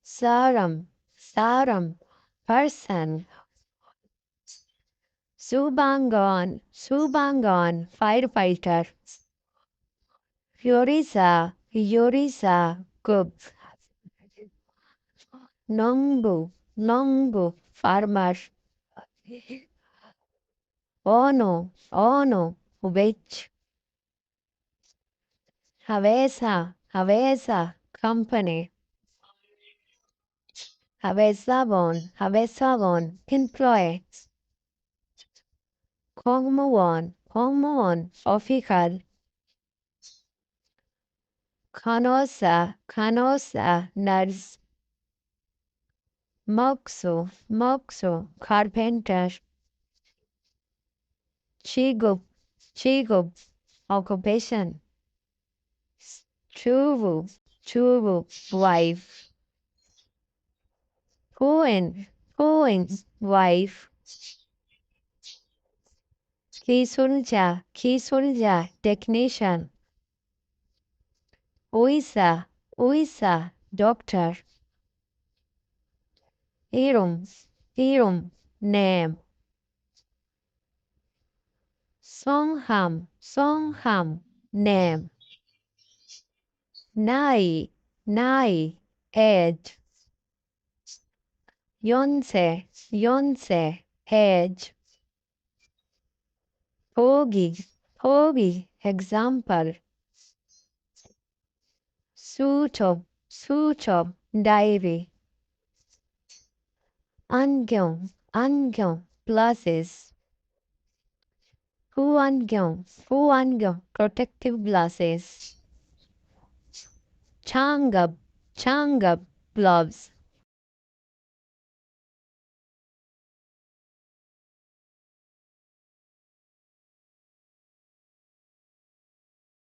Saram, Saram, person. Subangon, Subangon, firefighter. Yorisa, Yorisa, cook. Nongbu, Nongbu, farmer. Ono, Ono, witch. Havesa, Havesa, company. Havesavon, Havesavon, employee. Kongmuon, Kongmuon, official. Canosa, Canosa, nurse. Mokso, Mokso, carpenter. Chigup, Chigup, occupation. Chuvu, Chuvu, wife. Puin, Puin, wife. Kisulja, Kisulja, technician. Uisa, Uisa, doctor. Irum, Irum, name. Songham, Songham, name. Nai, Nai, age. Yonse, Yonse, age. Pogi, Pogi, example. Suto, Suto, diary. Angyong, Angyong, glasses. Huangyong, protective glasses. Changab, Changab, gloves.